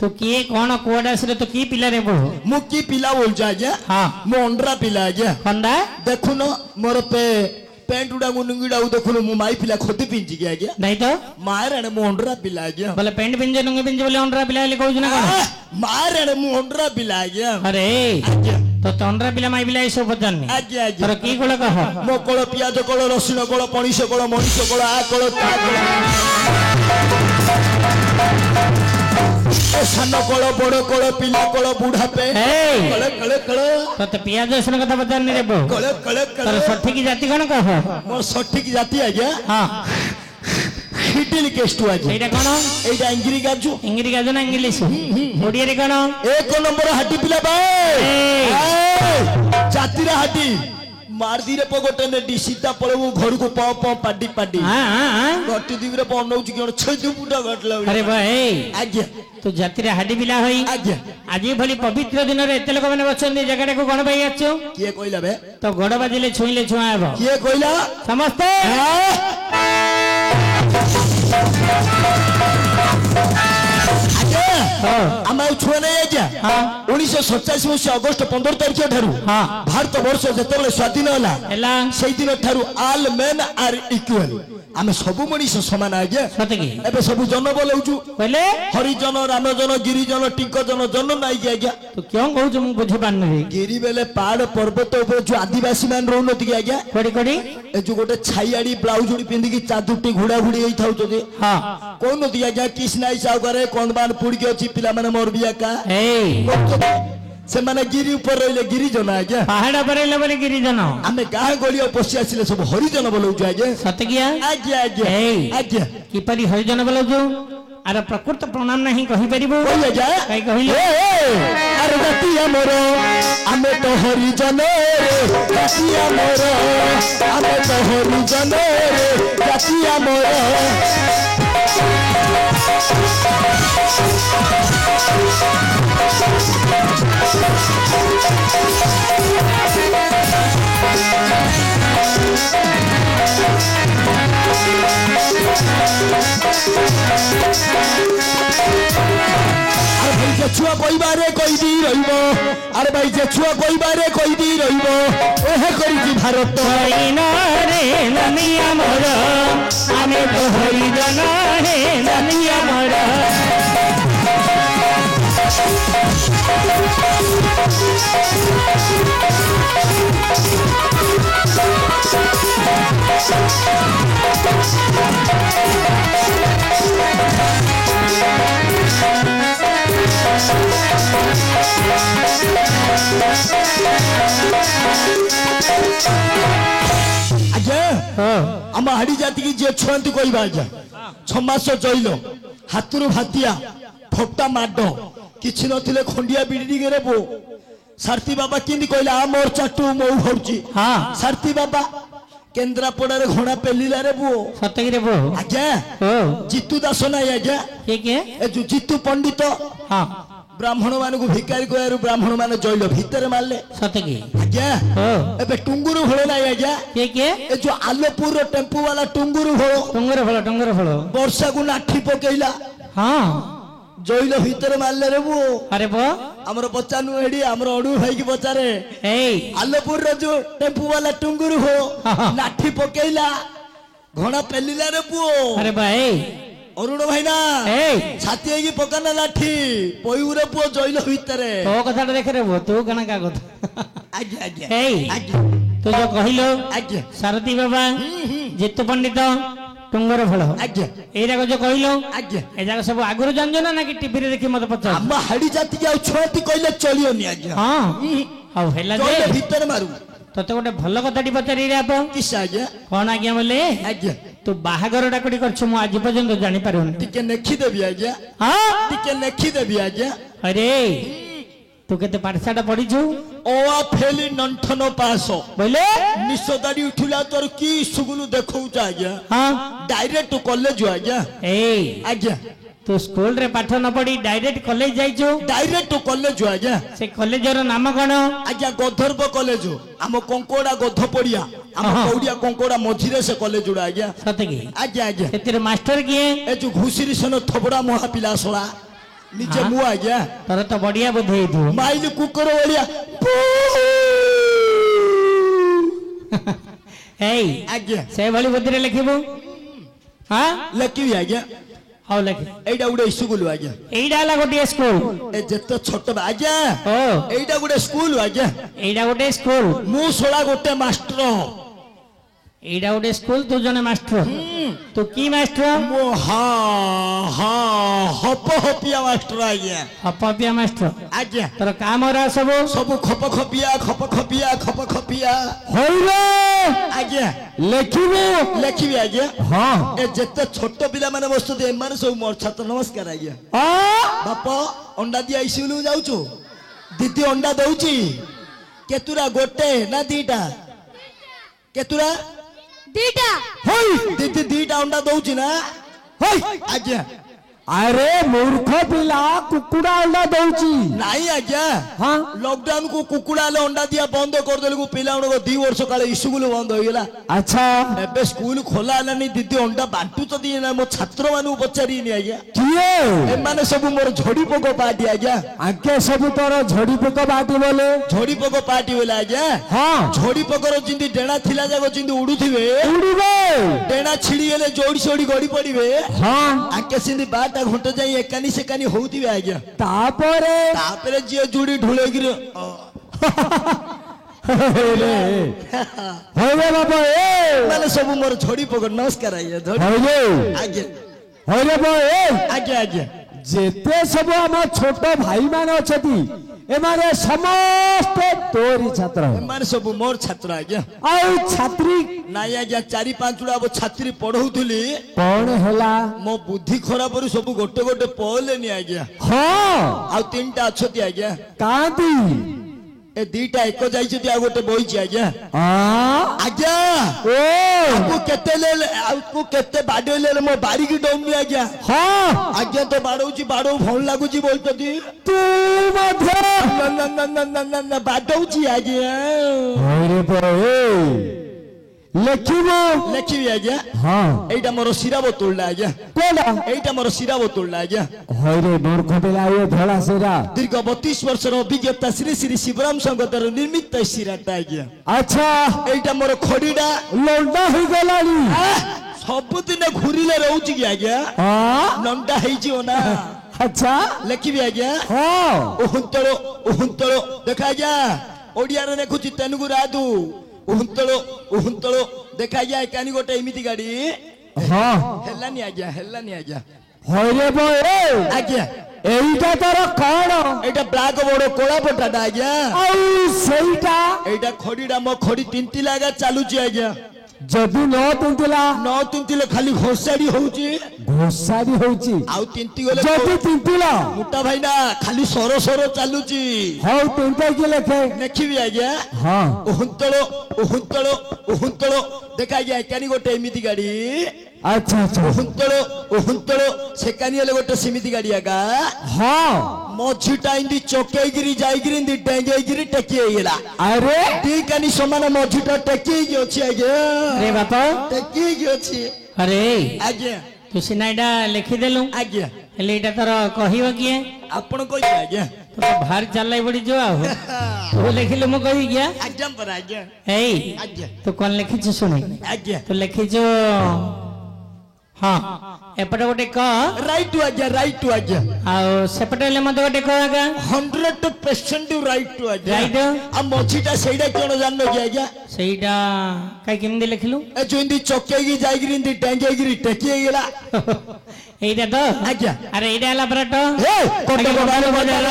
तो किए कौन कोड आसरे तो की पिला रे बो मु की पिला बोल जा आज्ञा हां मु अंडरा पिला आज्ञा कंदा देखु न मोर पे पैंट उडा गुनुंगीडा देखु न मु माई पिला खोती पिंजी गया आज्ञा नहीं तो मारे मु अंडरा पिला आज्ञा बोले पैंट पिंजे नुंगे पिंजे बोले अंडरा पिला ले कहू ना कोन मारे मु अंडरा पिला आज्ञा अरे आज्ञा तो तंडरा पिला माई पिला ऐसो पचारनी आज्ञा आज्ञा तोर की कोळ कह मो कोळ पियाज कोळ रसुण कोळ पणिस कोळ मणिस कोळ आ कोळ ता सान कोळ बड़ कोळ पिला कोळ बुढ़ा पे कळे कळे कळे तो पियाज रसुण कथा पचारनी रे बो कळे कळे कळे तोर सठिक जाति कोन कह मोर सठिक जाति आज्ञा हां हिटिल केस्टु आज्ञा एटा कोन एटा इंग्री गाजु ना इंग्लिश ओडिया रे कोन एक नंबर हाटी पिला बाय जाति रे हाटी मार दी रे पगोटे ने डी सीधा पळबु घर को प प पाडी पाडी हां गट्टी दिगरे बनौची कोन छजु बुडा घटला अरे भाई आज्ञा तो जाति रे हाडी बिला होई आज्ञा आज भली पवित्र दिन रे एते लोक माने बचन जगह को गण भाई आछो किए कहला बे तो गड़ बाजिले छुईले छुआ हेबो किए कहला समस्त आमे छुआ नहीं आज्ञा 1987 मसीह अगस्त 15 तारिख ठारू भारत वर्ष जतबले स्वाधीन होला सेई दिन ठारू ऑल मेन आर इक्वल आमे सबु मनीष समान आज्ञा सतकी एबे सबु जन बोलौचु कहले हरिजन रामजन गिरिजन टिंकजन जन नाइ के आज्ञा तो क्यों कहू तुम बुझ पान रे गिरी बेले पहाड़ पर्वत ऊपर जो आदिवासी मान रहउनति के आज्ञा कोडी कोडी ए जो गोटे छाईआडी ब्लाउज उडी पिंदी की चादुटी घुड़ा घुड़ी होई थाउ छथि हां कोन नति आज्ञा किसनाई साउ करे कोनबान पुड़ी के अछि पिला माने मोर बिया का ए से माने गिरी ऊपर रहिले गिरिजन आज्ञा पहाड़ पर रहिले बोले गिरिजन आमे गां गलियो पसी आसिले सब हरिजन बोलौचु आज्ञा सतकिया आज्ञा आज्ञा आज्ञा की परी हरिजन बोलौचु अरे प्रकृत प्रणाम नहीं कहि परिबो कहि जा कहि कहिलो अरे गतिया मोरो आमे तो हरिजन रे गतिया मोरो आमे तो हरिजन रे गतिया मोरो छुआ कोई बारे कोई दी रहिबो अरे भाई जे छुआ कोई बारे कोई दी रहिबो एहे करी भारत होइना रे ननिया मोर आमे तो हरिजन रे ननिया मोर आज्ञा हम हाड़ी जाति की जे छुआंती कोई बाजा 6 मास जइलो हातुरु भातिया फटा माड किछि नथिले खंडिया बिडी गेरे बो सारथी बाबा किंदी कहला आ मोर चाटू मौ भौची हां सारथी बाबा केंद्रापड़ा रे घोड़ा पेलिला रे बो सतकी रे बो आज्ञा जीतू दास नाइ आज्ञा के ए जो जीतू पंडित हां ब्राह्मण मान को भिकारी कोयारु ब्राह्मण मान जइलो भीतर मारले सतकी आज्ञा एबे टुंगुरु भळे नाइ आज्ञा के ए जो आलोपुर रो टेम्पो वाला टुंगुरु भळ वर्षा को नाठी पकेइला हां जइलो भीतर मारले रे बो अरे बो हमरो बच्चानु हेडी हमरो अडू भाई की बच्चारे ए आलोपुर रो जो टेम्पो वाला टुंगुरु हो नाठी पकेइला घोड़ा पेलिला रे बो अरे भाई अरुण भाई ना छाती की पकाना लाठी पयुरे पुओ जइलो भीतरे तो कथा देख रे बो तू कना का कथा आज्ञा आज्ञा आज्ञा तो जो कहिलो आज्ञा सारथी बाबा जीतू पंडित टुंगर फल आज्ञा एरा को जो कहिलो आज्ञा ए जागा सब आगुरु जानजो ना कि टीवी रे देखि मत पचार हम हाडी जाति के छुआती कहले चलियोनी आज्ञा हां हाउ हेला जे भीतर मारू तते गोटे भल कथाटी पचारि रे आप किस आज्ञा कोन आज्ञा बोले आज्ञा तू बाहागर डाकडी करछु मु आज पर्यंत जानि पारुन टिके नेखी देबी आज्ञा हां टिके नेखी देबी आज्ञा अरे तू केते पाठशाला पढिछु ओ आ फेली नंठन पास बोले निसदाडी उठिला तोर की सुगुलु देखौ जा आज्ञा हां डायरेक्ट कॉलेज आज्ञा ए आज्ञा तू स्कूल रे पाठ न पढ़ी डायरेक्ट कॉलेज जाइछु डायरेक्ट कॉलेज आज्ञा से कॉलेज रो नाम कोन आज्ञा गधर्व कॉलेज आम कंकोड़ा गध पड़िया आम कौड़िया कंकोड़ा मझिरे से कॉलेज उड़ा आज्ञा सतकी आज्ञा आज्ञा तेरे मास्टर किए ए जो घुसिरी सन थबड़ा मोहा पिला सोला ନିଜେ हाँ। ମୁଁ ଆଜ୍ଞା ତୋର ତ ବଢିଆ ବୋଧେ ହେଇଥିବ ମାଇଲି କୁକୁର ଭଳିଆ ଏଇ ଆଜ୍ଞା ସେଇଭଳି ବୁଦ୍ଧିରେ ଲେଖିବୁ ହଁ ଲେଖିବି ଆଜ୍ଞା ହଉ ଲେଖି ଏଇଟା ଗୋଟେ ସ୍କୁଲ ଆଜ୍ଞା ଏଇଟା ହେଲା ଗୋଟିଏ ସ୍କୁଲ ଏ ଯେତେ ଛୋଟ ଆଜ୍ଞା ଓ ଏଇଟା ଗୋଟେ ସ୍କୁଲ ଆଜ୍ଞା ଏଇଟା ଗୋଟେ ସ୍କୁଲ ମୁଁ ଶଳା ଗୋଟେ ମାଷ୍ଟର ଏଇଟା ଗୋଟେ ସ୍କୁଲ ତୁ ଜଣେ ମାଷ୍ଟର ତୁ କି ମାଷ୍ଟର ମୁଁ ହପ ହପିଆ ମାଷ୍ଟର ଆଜ୍ଞା ହପିଆ ମାଷ୍ଟର ଆଜ୍ଞା ତୋର କାମରା ସବୁ ସବୁ ଖପ ଖପିଆ ହଇରେ ଆଜ୍ଞା ଲେଖିବୁ ଲେଖିବି ଆଜ୍ଞା ହଁ ଏ ଯେତେ ଛୋଟ ପିଲାମାନେ ବସୁଛନ୍ତି ଏମାନେ ସବୁ ମୋର ଛାତ୍ର ନମସ୍କାର ଆଜ୍ଞା ବାପ ଅଣ୍ଡା ଦିଆ ଇସ୍କୁଲକୁ ଯାଉଛୁ ଦିଦି ଅଣ୍ଡା ଦଉଛି କେତୁରା ଗୋଟେ ନା ଦିଟା କେତୁରା ଦିଟା ଦିଦି ଦିଟା ଅଣ୍ଡା ଦଉଛି ନା ଆଜ୍ଞା ଆରେ ମୂର୍ଖ ପିଲା କୁକୁଡ଼ା ଅଣ୍ଡା ଦଉଛି ନାଇଁ ଆଜ୍ଞା ହଁ ଲକଡାଉନ କୁ କୁକୁଡ଼ା ହେଲେ ଅଣ୍ଡା ଦିଆ ବନ୍ଦ କରିଦେଲୁ ପିଲାମାନଙ୍କ 2 ବର୍ଷ କାଳେ ସ୍କୁଲ ବନ୍ଦ ହେଇଗଲା ଆଚ୍ଛା ଏବେ ସ୍କୁଲ ଖୋଲା ହେଲାନି ଦିଦି ଅଣ୍ଡା ବାଣ୍ଟୁଛନ୍ତି ନା ମୋ ଛାତ୍ର ମାନଙ୍କୁ ପଚାରିନି ଆଜ୍ଞା କିଏ ଏମାନେ ସବୁ ମୋର ଝଡି ପୋକ ପାର୍ଟି ଆଜ୍ଞା ଆଙ୍କେ ସବୁ ତୋର ଝଡି ପୋକ ବାଟି ବୋଲେ ଝଡି ପୋକ ପାର୍ଟି ବୋଲେ ଆଜ୍ଞା ହଁ ଝଡି ପୋକର ଯେମିତି ଡେଣା ଥିଲା ଯାକ ଯେମିତି ଉଡୁଥିବେ ଉଡିବେ ଡେଣା ଛିଡି ଗଲେ ଯୋଡି ସୋଡି ଗଡି ପଡିବେ ହଁ ଆଙ୍କେ ସେମିତି ବାରଟା ଘଣ୍ଟା ଯାଇ ଏକାନି ସେକାନି ହଉଥିବେ ଆଜ୍ଞା ତାପରେ ଯିଏ ଯୋଡି ଢୁଳେଇକିରି ହଇରେ ବାବା ଏ ମାନେ ସବୁ ମୋର ଝଡି ପୋକ ନମସ୍କାର ଆଜ୍ଞା ହଇରେ ଆଜ୍ଞା ହଇରେ ବାବା ଏ ଆଜ୍ଞା ଆଜ୍ଞା ଯେତେ ସବୁ ଆମ ଛୋଟ ଭାଇ ମାନେ ଅଛନ୍ତି ଏମାନେ ସମସ୍ତେ ତୋରି ଛାତ୍ର ଏମାନେ ସବୁ ମୋର ଛାତ୍ର ଆଜ୍ଞା ଆଉ ଛାତ୍ରୀ ନାଇଁ ଆଜ୍ଞା 4-5 ଟା ଛାତ୍ରୀ ପଢଉଥିଲି କଣ ହେଲା ମୋ ବୁଦ୍ଧି ଖରାପରୁ ସବୁ ଗୋଟେ ଗୋଟେ ପଳେନି ଆଜ୍ଞା ହଁ ଆଉ 3ଟା ଅଛନ୍ତି ଆଜ୍ଞା କାନ୍ତି ଏ 2ଟା ଏକ ଯାଇଛନ୍ତି ଆଉ ଗୋଟେ ବଇଛି ଆଜ୍ଞା ଆଜ୍ଞା ଓ ଆମକୁ କେତେ ବାଡେଇଲେ ମୋ ବାରିକି ଡଉନି ଆଜ୍ଞା ହଁ ଆଜ୍ଞା ତ ବାଡଉଛି ଭଲ ଲାଗୁଛି ବୋଲଛନ୍ତି ତୁ ମଧ୍ୟ ନା ବାଡଉଛି ଆଜ୍ଞା ଲେଖିବି ଆଜ୍ଞା ହଁ ଏଇଟା ମୋର ଶିରା ବୋତଲଟା ଆଜ୍ଞା କୋଉଟା ଏଇଟା ମୋର ଶିରା ବୋତଲଟା ଆଜ୍ଞା ହଇରେ ମୂର୍ଖ ପିଲା ଏ ଧଳା ଶିରା ଦୀର୍ଘ 32 ବର୍ଷର ଅଭିଜ୍ଞତା ଶ୍ରୀ ଶ୍ରୀ ଶିବରାମ ସଂଗତର ନିର୍ମିତ ଶିରାଟା ଆଜ୍ଞା ଆଚ୍ଛା ଏଇଟା ମୋର ଖଡିଟା ଲଣ୍ଡା ହେଇଗଲାଣି ସବୁଦିନ ଘୁରିଲେ ରହୁଛି କି ଆଜ୍ଞା ଲଣ୍ଡା ହେଇଯିବ ନା ଆଚ୍ଛା ଲେଖିବି ଆଜ୍ଞା ହଁ ଉହୁନ୍ତଳ ଦେଖା ଆଜ୍ଞା ଓଡିଆରେ ଲେଖୁଛି ତେଲୁଗୁ ରାଧୁ ଉହୁନ୍ତଳ ଦେଖା ଆଜ୍ଞା ଏକାନି ଗୋଟେ ଏମିତି ଗାଡି ହେଲାନି ଆଜ୍ଞା ହଇରେ ଆଜ୍ଞା এইটা তোর কଣ ଏଇଟା ବ୍ଲାକ ବୋର୍ଡ କଳା ପଟାଟା ଆଜ୍ଞା ଆଉ ସେଇଟା ଏଇଟା ଖଡିଟା ମୋ ଖଡି ତିନ୍ତିଲା ଆଜ୍ଞା ଚାଲୁଛି ଆଜ୍ଞା ଯଦି ନ ତିନ୍ତିଲେ ଖାଲି ଘୋଷାଡି ହଉଛି ଆଉ ତିନ୍ତି ଗଲେ ଯଦି ତିନ୍ତିଲା ମୋଟା ଭାଇନା ଖାଲି ସର ଚାଲୁଛି ହଉ ତିନ୍ତେଇକି ଲେଖେ ଲେଖିବି ଆଜ୍ଞା ହଁ ଉହୁନ୍ତଳ ଦେଖା ଆଜ୍ଞା ଏକାନି ଗୋଟେ ଏମିତି ଗାଡି ଆଚ୍ଛା ଆଚ୍ଛା ଉହୁନ୍ତଳ ସେକାନି ହେଲେ ଗୋଟେ ସେମିତି ଗାଡି ଆଜ୍ଞା ହଁ ମଝିଟା ଏମିତି ଚକେଇକିରି ଯାଇକିରି ଏମିତି ଡେଙ୍ଗେଇକିରି ଟେକି ହେଇଗଲା ଆରେ ଦି କାନି ସମାନ ମଝିଟା ଟେକି ହେଇକି ଅଛି ଆଜ୍ଞା रे बापा ଟେକି ହେଇକି ଅଛି अरे ଆଜ୍ଞା तू सिना एटा लिखिदेलु ଆଜ୍ଞା हेले एटा तोर कहिब किए ଆପଣ କହିବେ ଆଜ୍ଞା तो भार चलाई पड़ी जो आ तू लिखिलु मु कहि गया ଆଜ୍ଞା ପରା ଆଜ୍ଞା एई ଆଜ୍ଞା तू कोन लिखिछु सुने ଆଜ୍ଞା तू लिखिछु हाँ एपटे गोटे क ରାଇଟ ଆଜ୍ଞା ଆଉ ସେପଟେ ହେଲେ ମତେ ଗୋଟେ କହ ଆଜ୍ଞା 100% ରାଇଟ ଆଜ୍ଞା ରାଇଟ ଆଉ ମଝିଟା ସେଇଟା କଣ ଜାଣିନ କି ଆଜ୍ଞା ସେଇଟା କାଇ କେମିତି ଲେଖିଲୁ ଏ ଯୋ ଏମିତି ଚକେଇକି ଯାଇକିରି ଏମିତି ଡେଙ୍ଗେଇକିରି ଟେକି ହେଇଗଲା এইটা তো ଆଜ୍ଞା আরে এইটা হলা পরাটো ଏ କଟକ ବାରବଜାର